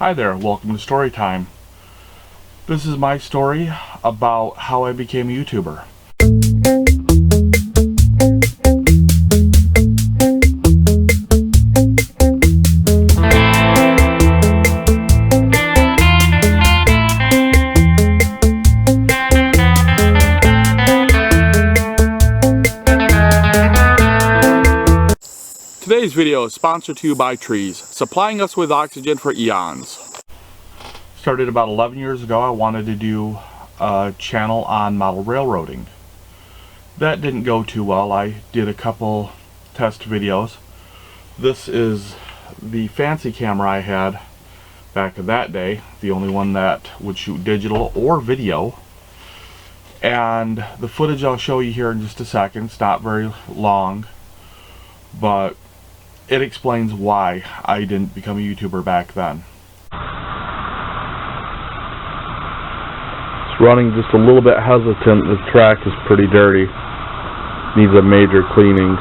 Hi there, welcome to Story Time. This is my story about how I became a YouTuber. Today's video is sponsored to you by trees, supplying us with oxygen for eons. Started about 11 years ago. I wanted to do a channel on model railroading. That didn't go too well. I did a couple test videos. This is the fancy camera I had back in that day, the only one that would shoot digital or video. And the footage I'll show you here in just a second. It's not very long, but it explains why I didn't become a YouTuber back then. It's running just a little bit hesitant. The track is pretty dirty. Needs a major cleaning.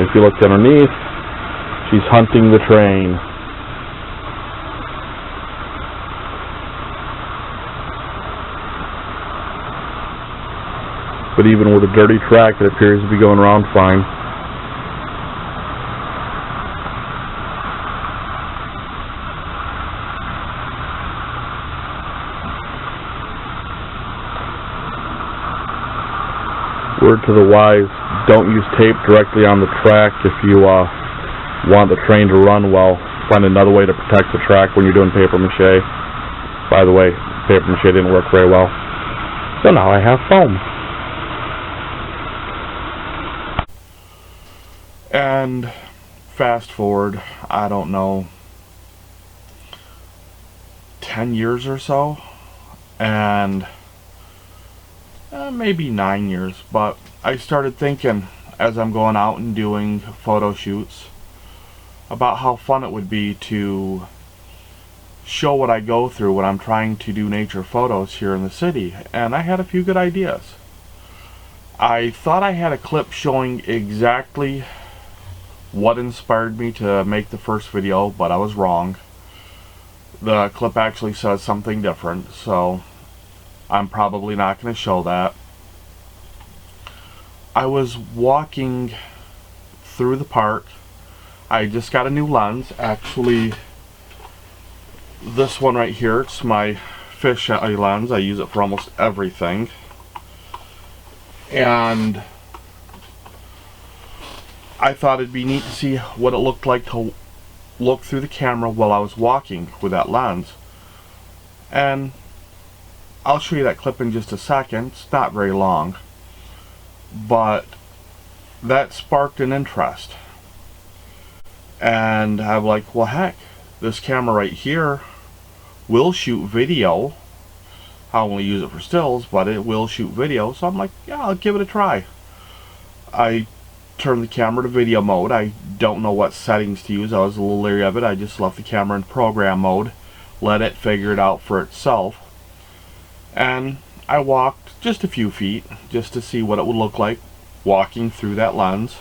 If you look underneath, she's hunting the train. But even with a dirty track, it appears to be going around fine. Word to the wise, don't use tape directly on the track if you want the train to run well. Find another way to protect the track when you're doing paper mache. By the way, paper mache didn't work very well. So now I have foam. And fast forward, I don't know, 10 years or so, and maybe 9 years, but I started thinking as I'm going out and doing photo shoots about how fun it would be to show what I go through when I'm trying to do nature photos here in the city, and I had a few good ideas. I thought I had a clip showing exactly what inspired me to make the first video, but I was wrong. The clip actually says something different, so I'm probably not going to show that. I was walking through the park. I just got a new lens. Actually, this one right here, it's my fisheye lens. I use it for almost everything. And I thought it'd be neat to see what it looked like to look through the camera while I was walking with that lens. And I'll show you that clip in just a second. It's not very long, but that sparked an interest. And I'm like, well, heck, this camera right here will shoot video. I'll only use it for stills, but it will shoot video. So I'm like, yeah, I'll give it a try. I turned the camera to video mode. I don't know what settings to use. I was a little leery of it. I just left the camera in program mode, let it figure it out for itself. And I walked just a few feet just to see what it would look like walking through that lens.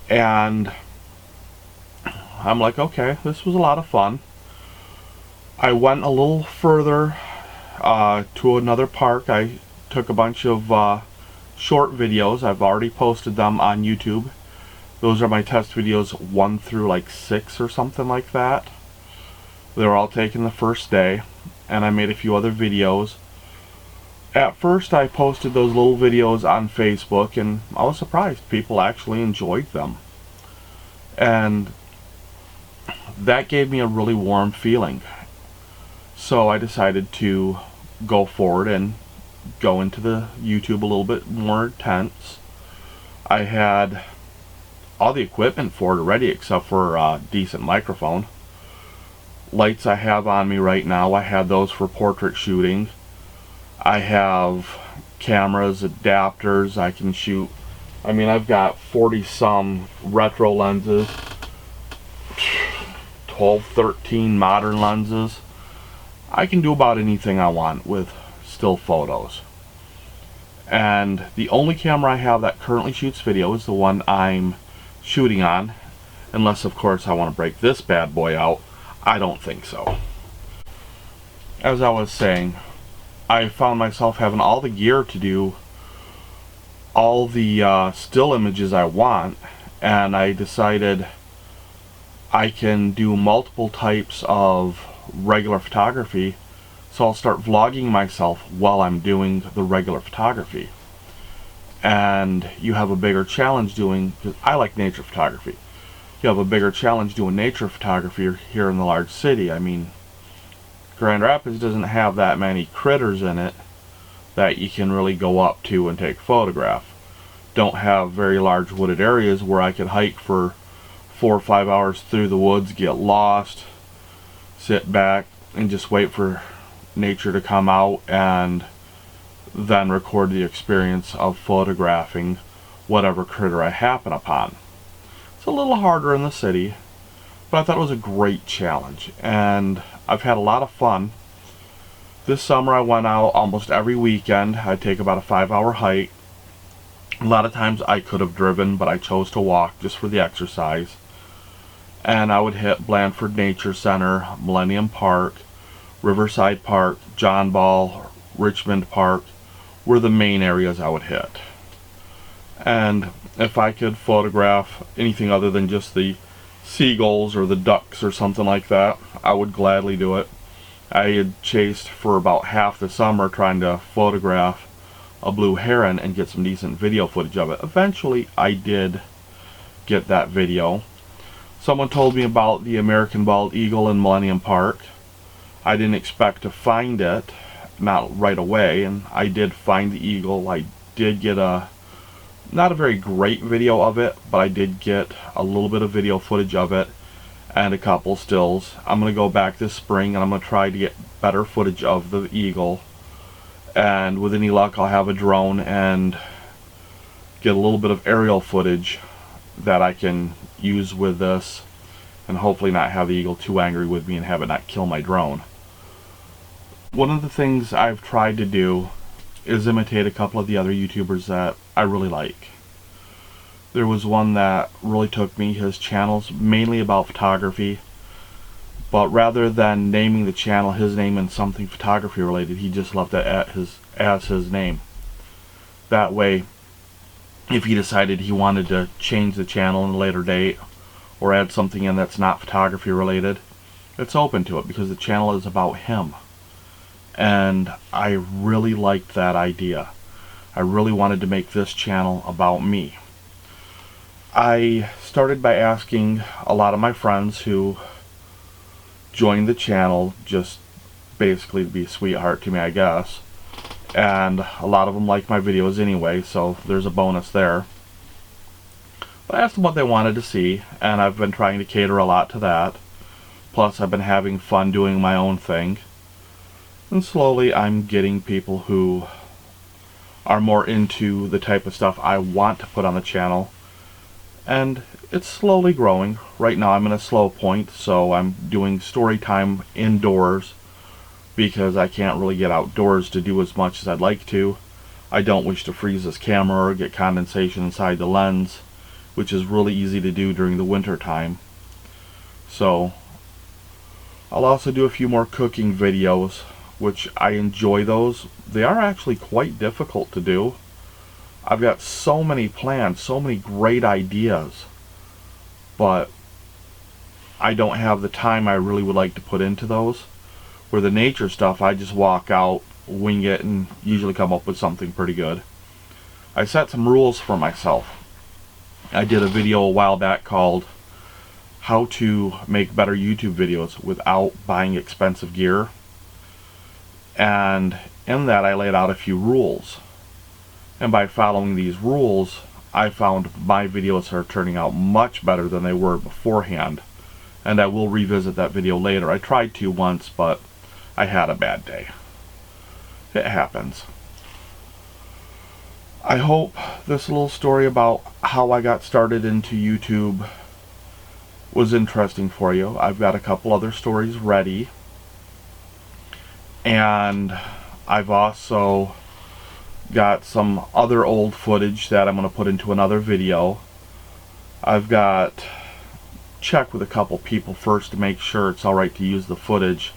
And I'm like, okay, this was a lot of fun. I went a little further to another park. I took a bunch of short videos. I've already posted them on YouTube. Those are my test videos 1 through like 6 or something like that. They were all taken the first day, and I made a few other videos. At first I posted those little videos on Facebook, and I was surprised people actually enjoyed them. And that gave me a really warm feeling. So I decided to go forward and go into the YouTube a little bit more intense. I had all the equipment for it already except for a decent microphone. Lights I have on me right now, I had those for portrait shooting. I have cameras, adapters. I can shoot I mean, I've got 40 some retro lenses, 12, 13 modern lenses. I can do about anything I want with still photos. And the only camera I have that currently shoots video is the one I'm shooting on, unless of course I want to break this bad boy out. I don't think so. As I was saying, I found myself having all the gear to do all the still images I want, and I decided I can do multiple types of regular photography, so I'll start vlogging myself while I'm doing the regular photography. And you have a bigger challenge doing, because I like nature photography, you have a bigger challenge doing nature photography here in the large city. I mean, Grand Rapids doesn't have that many critters in it that you can really go up to and take a photograph. Don't have very large wooded areas where I could hike for 4 or 5 hours through the woods, get lost, sit back and just wait for nature to come out, and then record the experience of photographing whatever critter I happen upon. It's a little harder in the city, but I thought it was a great challenge, and I've had a lot of fun. This summer I went out almost every weekend. I'd take about a 5-hour hike. A lot of times I could have driven, but I chose to walk just for the exercise. And I would hit Blandford Nature Center, Millennium Park, Riverside Park, John Ball, Richmond Park were the main areas I would hit. And if I could photograph anything other than just the seagulls or the ducks or something like that, I would gladly do it. I had chased for about half the summer trying to photograph a blue heron and get some decent video footage of it. Eventually I did get that video. Someone told me about the American bald eagle in Millennium Park. I didn't expect to find it, not right away, and I did find the eagle. I did get not a very great video of it, but I did get a little bit of video footage of it and a couple stills. I'm going to go back this spring and I'm going to try to get better footage of the eagle, and with any luck I'll have a drone and get a little bit of aerial footage that I can use with this, and hopefully not have the eagle too angry with me and have it not kill my drone. One of the things I've tried to do is imitate a couple of the other YouTubers that I really like. There was one that really took me. His channel's mainly about photography, but rather than naming the channel his name and something photography related, he just left it as his name. That way, if he decided he wanted to change the channel in a later date or add something in that's not photography related, it's open to it, because the channel is about him. And I really liked that idea. I really wanted to make this channel about me. I started by asking a lot of my friends who joined the channel, just basically to be a sweetheart to me, I guess. And a lot of them like my videos anyway, so there's a bonus there. But I asked them what they wanted to see, and I've been trying to cater a lot to that. Plus I've been having fun doing my own thing. And slowly I'm getting people who are more into the type of stuff I want to put on the channel. And it's slowly growing. Right now I'm in a slow point, so I'm doing story time indoors because I can't really get outdoors to do as much as I'd like to. I don't wish to freeze this camera or get condensation inside the lens, which is really easy to do during the winter time. So I'll also do a few more cooking videos, which I enjoy those. They are actually quite difficult to do. I've got so many plans, so many great ideas, but I don't have the time I really would like to put into those. For the nature stuff, I just walk out, wing it, and usually come up with something pretty good. I set some rules for myself. I did a video a while back called How to Make Better YouTube Videos Without Buying Expensive Gear. And in that I laid out a few rules. And by following these rules, I found my videos are turning out much better than they were beforehand. And I will revisit that video later. I tried to once, but I had a bad day. It happens. I hope this little story about how I got started into YouTube was interesting for you. I've got a couple other stories ready, and I've also got some other old footage that I'm going to put into another video. I've got check with a couple people first to make sure it's alright to use the footage.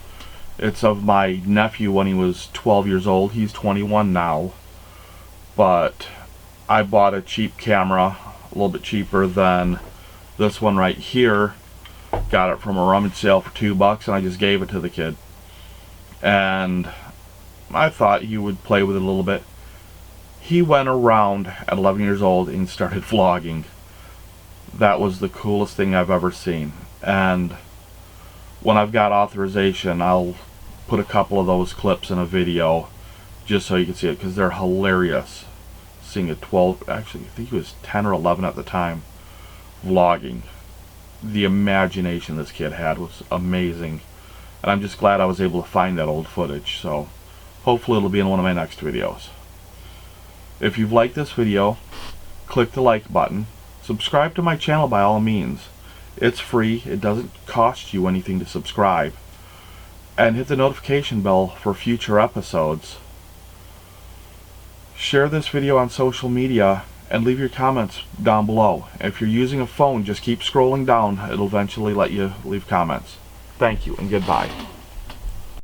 It's of my nephew when he was 12 years old. He's 21 now, but I bought a cheap camera, a little bit cheaper than this one right here. Got it from a rummage sale for $2, and I just gave it to the kid, and I thought he would play with it a little bit. He went around at 11 years old and started vlogging. That was the coolest thing I've ever seen, and when I've got authorization, I'll put a couple of those clips in a video just so you can see it, because they're hilarious. Seeing a 12, actually I think he was 10 or 11 at the time, vlogging. The imagination this kid had was amazing, and I'm just glad I was able to find that old footage. So hopefully it'll be in one of my next videos. If you've liked this video, click the like button. Subscribe to my channel by all means. It's free, it doesn't cost you anything to subscribe. And hit the notification bell for future episodes. Share this video on social media and leave your comments down below. If you're using a phone, just keep scrolling down. It'll eventually let you leave comments. Thank you and goodbye.